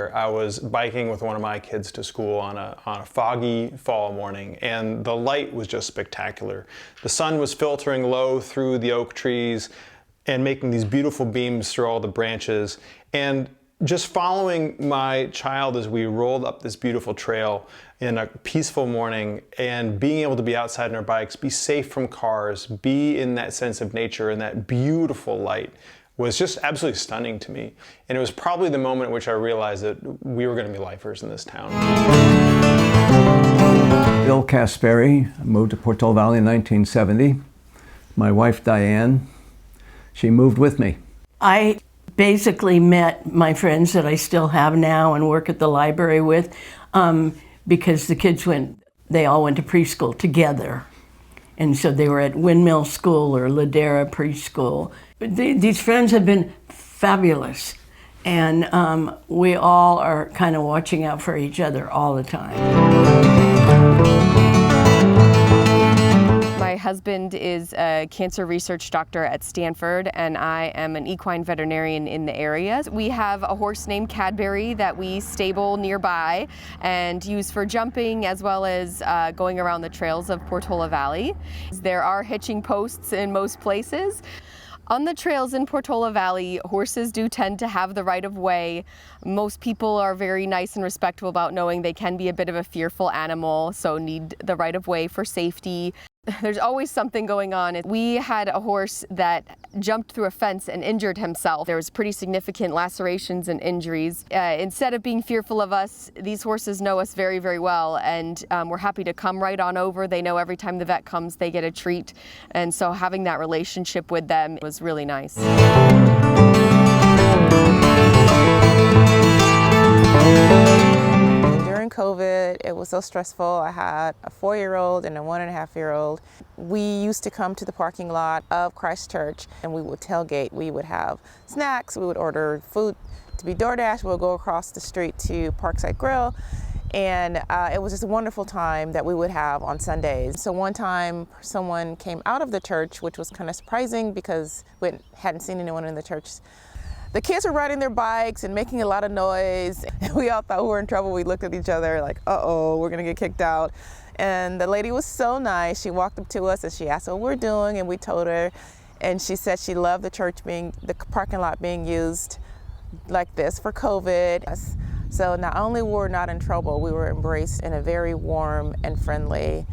year, I was biking with one of my kids to school on a foggy fall morning, and the light was just spectacular. The sun was filtering low through the oak trees and making these beautiful beams through all the branches. And just following my child as we rolled up this beautiful trail in a peaceful morning and being able to be outside on our bikes, be safe from cars, be in that sense of nature and that beautiful light was just absolutely stunning to me. And it was probably the moment in which I realized that we were going to be lifers in this town. Bill Casperi moved to Portola Valley in 1970. My wife Diane, she moved with me. I basically met my friends that I still have now and work at the library with because the kids they all went to preschool together. And so they were at Windmill School or Ladera Preschool. These friends have been fabulous. And we all are kind of watching out for each other all the time. My husband is a cancer research doctor at Stanford, and I am an equine veterinarian in the area. We have a horse named Cadbury that we stable nearby and use for jumping as well as going around the trails of Portola Valley. There are hitching posts in most places. On the trails in Portola Valley, horses do tend to have the right of way. Most people are very nice and respectful about knowing they can be a bit of a fearful animal, so need the right of way for safety. There's always something going on. We had a horse that jumped through a fence and injured himself. There was pretty significant lacerations and injuries. Instead of being fearful of us, these horses know us very, very well, and we're happy to come right on over. They know every time the vet comes, they get a treat. And so having that relationship with them was really nice. During COVID, it was so stressful. I had a 4-year-old and a 1.5-year-old. We used to come to the parking lot of Christ Church and we would tailgate. We would have snacks, we would order food to be DoorDash, we'll go across the street to Parkside Grill. And it was just a wonderful time that we would have on Sundays. So one time someone came out of the church, which was kind of surprising because we hadn't seen anyone in the church. The kids were riding their bikes and making a lot of noise. We all thought we were in trouble. We looked at each other like, uh-oh, we're gonna get kicked out. And the lady was so nice. She walked up to us and she asked what we're doing, and we told her. And she said she loved the parking lot being used like this for COVID. So not only were we not in trouble, we were embraced in a very warm and friendly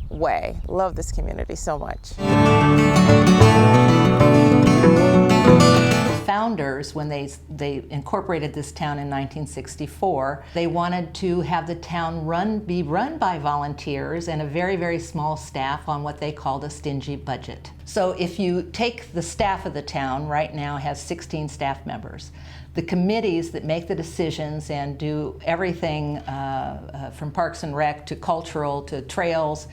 way. Love this community so much. Founders, when they incorporated this town in 1964, they wanted to have the town be run by volunteers and a very, very small staff on what they called a stingy budget. So if you take the staff of the town, right now has 16 staff members. The committees that make the decisions and do everything from Parks and Rec to cultural to trails,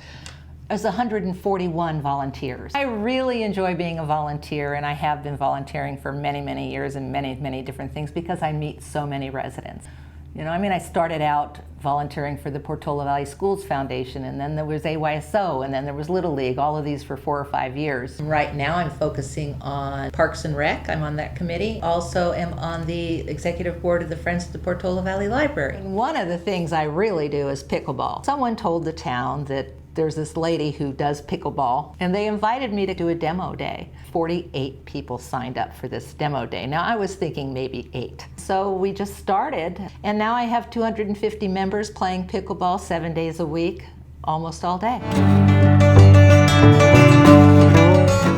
there's 141 volunteers. I really enjoy being a volunteer, and I have been volunteering for many, many years in many, many different things because I meet so many residents. You know, I mean, I started out volunteering for the Portola Valley Schools Foundation, and then there was AYSO, and then there was Little League, all of these for 4 or 5 years. Right now I'm focusing on Parks and Rec. I'm on that committee. Also am on the executive board of the Friends of the Portola Valley Library. And one of the things I really do is pickleball. Someone told the town that there's this lady who does pickleball, and they invited me to do a demo day. 48 people signed up for this demo day. Now I was thinking maybe 8. So we just started, and now I have 250 members playing pickleball 7 days a week, almost all day.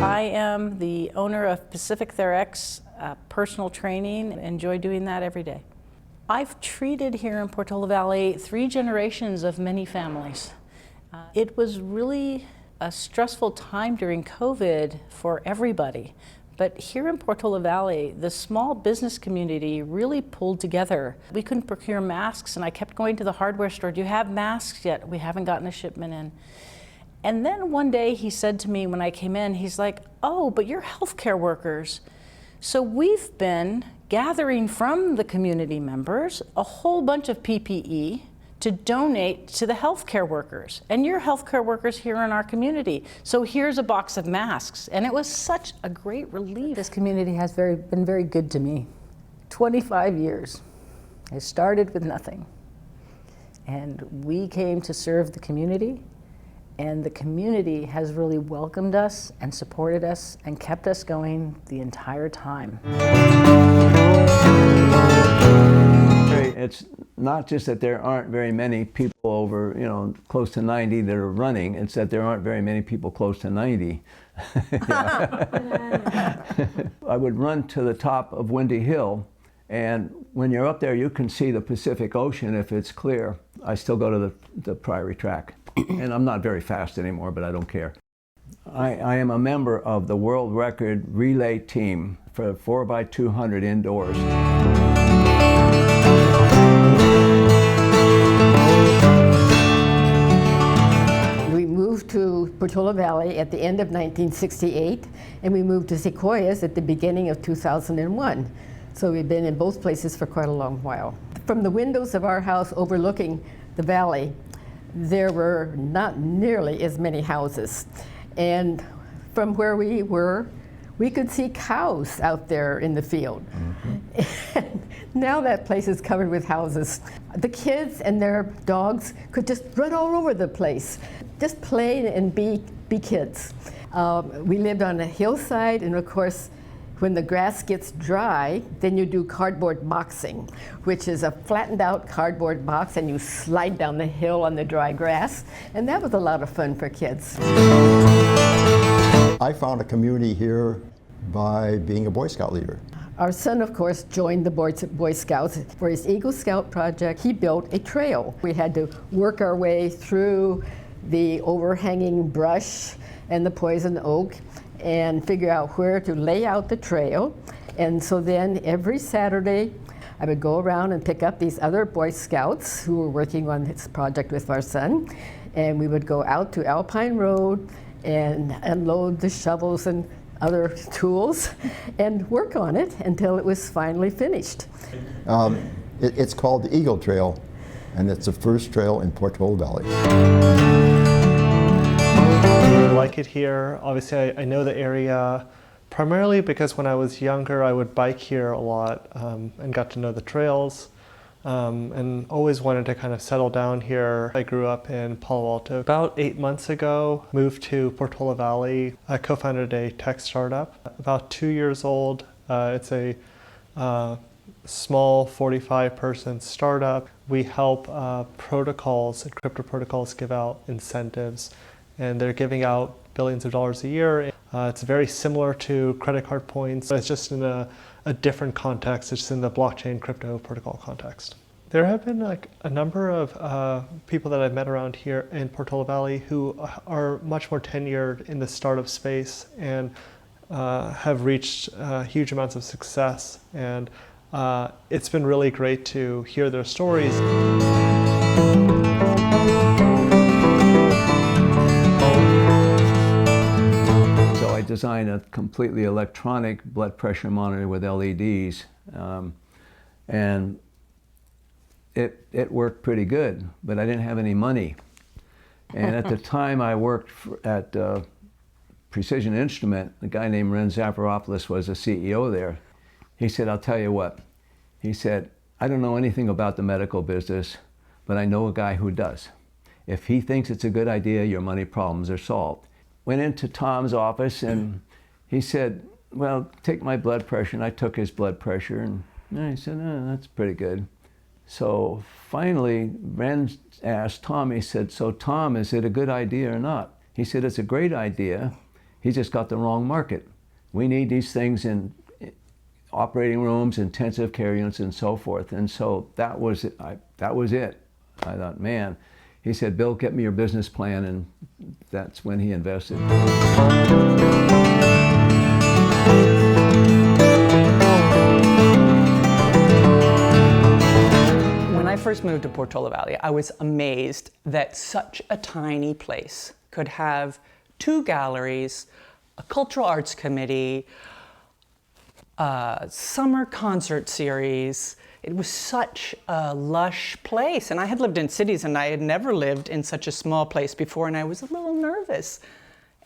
I am the owner of Pacific Therex personal training. I enjoy doing that every day. I've treated here in Portola Valley 3 generations of many families. It was really a stressful time during COVID for everybody. But here in Portola Valley, the small business community really pulled together. We couldn't procure masks, and I kept going to the hardware store, "Do you have masks yet? We haven't gotten a shipment in." And then one day he said to me when I came in, he's like, "Oh, but you're healthcare workers." So we've been gathering from the community members a whole bunch of PPE to donate to the healthcare workers. And you're healthcare workers here in our community. So here's a box of masks. And it was such a great relief. This community has been very good to me. 25 years. It started with nothing. And we came to serve the community, and the community has really welcomed us and supported us and kept us going the entire time. It's not just that there aren't very many people over, close to 90 that are running, it's that there aren't very many people close to 90. I would run to the top of Windy Hill, and when you're up there you can see the Pacific Ocean if it's clear. I still go to the Priory track, and I'm not very fast anymore, but I don't care. I am a member of the world record relay team for 4x200 indoors. We moved to Portola Valley at the end of 1968, and we moved to Sequoias at the beginning of 2001. So we've been in both places for quite a long while. From the windows of our house overlooking the valley, there were not nearly as many houses. And from where we were, we could see cows out there in the field. Mm-hmm. And now that place is covered with houses. The kids and their dogs could just run all over the place, just play and be kids. We lived on a hillside, and of course, when the grass gets dry, then you do cardboard boxing, which is a flattened out cardboard box, and you slide down the hill on the dry grass, and that was a lot of fun for kids. I found a community here by being a Boy Scout leader. Our son, of course, joined the Boy Scouts. For his Eagle Scout project, he built a trail. We had to work our way through the overhanging brush and the poison oak and figure out where to lay out the trail. And so then every Saturday, I would go around and pick up these other Boy Scouts who were working on this project with our son, and we would go out to Alpine Road and unload the shovels and other tools and work on it until it was finally finished. It's called the Eagle Trail, and it's the first trail in Portola Valley. I like it here. Obviously, I know the area primarily because when I was younger, I would bike here a lot and got to know the trails. And always wanted to kind of settle down here. I grew up in Palo Alto. About 8 months ago, moved to Portola Valley. I co-founded a tech startup. About 2 years old. It's a small 45-person startup. We help protocols and crypto protocols give out incentives, and they're giving out billions of dollars a year. It's very similar to credit card points. It's just in a different context. It's in the blockchain crypto protocol context. There have been like a number of people that I've met around here in Portola Valley who are much more tenured in the startup space and have reached huge amounts of success. And it's been really great to hear their stories. I designed a completely electronic blood pressure monitor with LEDs, and it worked pretty good, but I didn't have any money. And at the time I worked at Precision Instrument, a guy named Ren Zafiropoulos was the CEO there. He said, "I'll tell you what," he said, "I don't know anything about the medical business, but I know a guy who does. If he thinks it's a good idea, your money problems are solved." Went into Tom's office and he said, "Well, take my blood pressure." And I took his blood pressure, and he said, "Oh, that's pretty good." So finally, Ren asked Tom, he said, "So Tom, is it a good idea or not?" He said, "It's a great idea. He just got the wrong market. We need these things in operating rooms, intensive care units, and so forth." And so that was it. That was it. I thought, man. He said, "Bill, get me your business plan," and that's when he invested. When I first moved to Portola Valley, I was amazed that such a tiny place could have 2 galleries, a cultural arts committee, a summer concert series. It was such a lush place, and I had lived in cities and I had never lived in such a small place before, and I was a little nervous.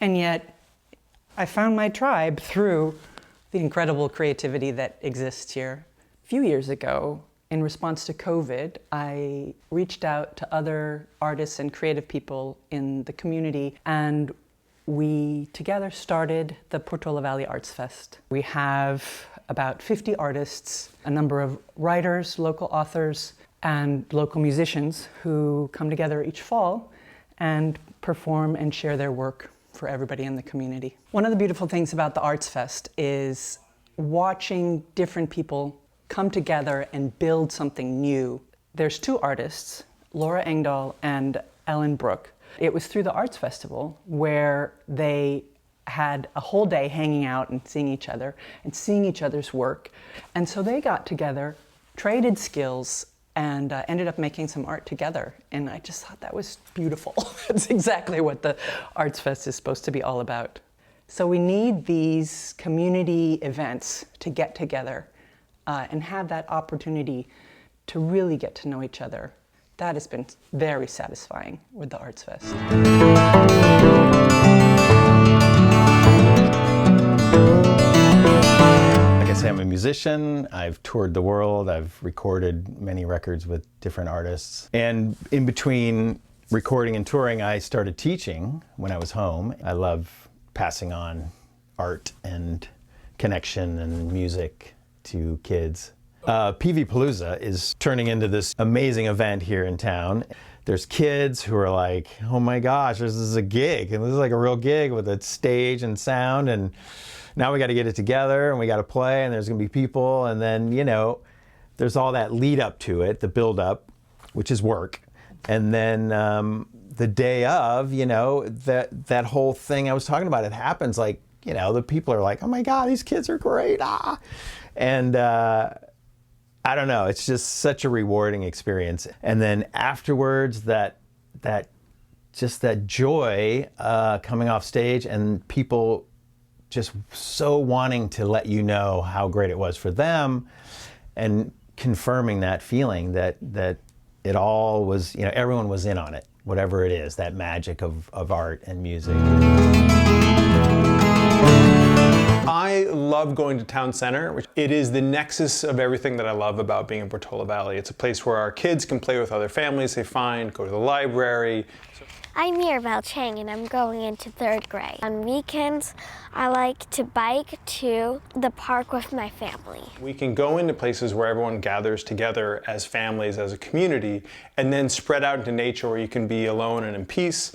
And yet I found my tribe through the incredible creativity that exists here. A few years ago, In response to COVID, I reached out to other artists and creative people in the community, and we together started the Portola Valley Arts Fest. We have about 50 artists, a number of writers, local authors, and local musicians who come together each fall and perform and share their work for everybody in the community. One of the beautiful things about the Arts Fest is watching different people come together and build something new. There's two artists, Laura Engdahl and Ellen Brooke. It was through the Arts Festival where they had a whole day hanging out and seeing each other and seeing each other's work. And so they got together, traded skills, and ended up making some art together. And I just thought that was beautiful. That's exactly what the Arts Fest is supposed to be all about. So we need these community events to get together and have that opportunity to really get to know each other. That has been very satisfying with the Arts Fest. Like I say, I'm a musician. I've toured the world. I've recorded many records with different artists. And in between recording and touring, I started teaching when I was home. I love passing on art and connection and music to kids. PV Palooza is turning into this amazing event here in town. There's kids who are like, oh my gosh, this is a gig. And this is like a real gig with a stage and sound. And now we got to get it together and we got to play and there's going to be people. And then, you know, there's all that lead up to it, the build up, which is work. And then the day of, you know, that whole thing I was talking about, it happens like, you know, the people are like, oh my God, these kids are great. And I don't know, it's just such a rewarding experience. And then afterwards, that joy coming off stage and people just so wanting to let you know how great it was for them and confirming that feeling that it all was, you know, everyone was in on it, whatever it is, that magic of art and music. I love going to town center, which it is the nexus of everything that I love about being in Portola Valley. It's a place where our kids can play with other families they find, go to the library. I'm Mirabelle Chang and I'm going into 3rd grade. On weekends, I like to bike to the park with my family. We can go into places where everyone gathers together as families, as a community, and then spread out into nature where you can be alone and in peace.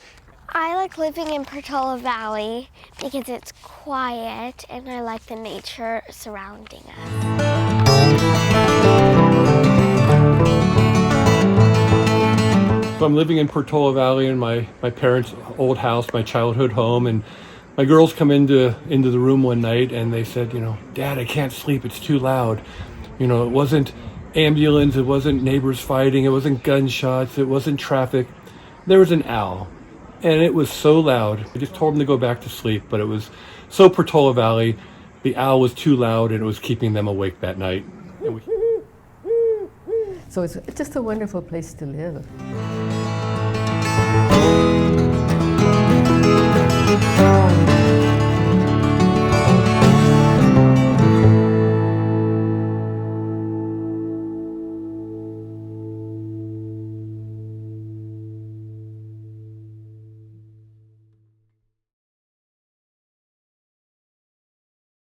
I like living in Portola Valley because it's quiet and I like the nature surrounding us. So I'm living in Portola Valley in my parents' old house, my childhood home, and my girls come into the room one night and they said, you know, Dad, I can't sleep, it's too loud. You know, it wasn't ambulance, it wasn't neighbors fighting, it wasn't gunshots, it wasn't traffic. There was an owl. And it was so loud. I just told them to go back to sleep, but it was so Portola Valley. The owl was too loud and it was keeping them awake that night. So it's just a wonderful place to live.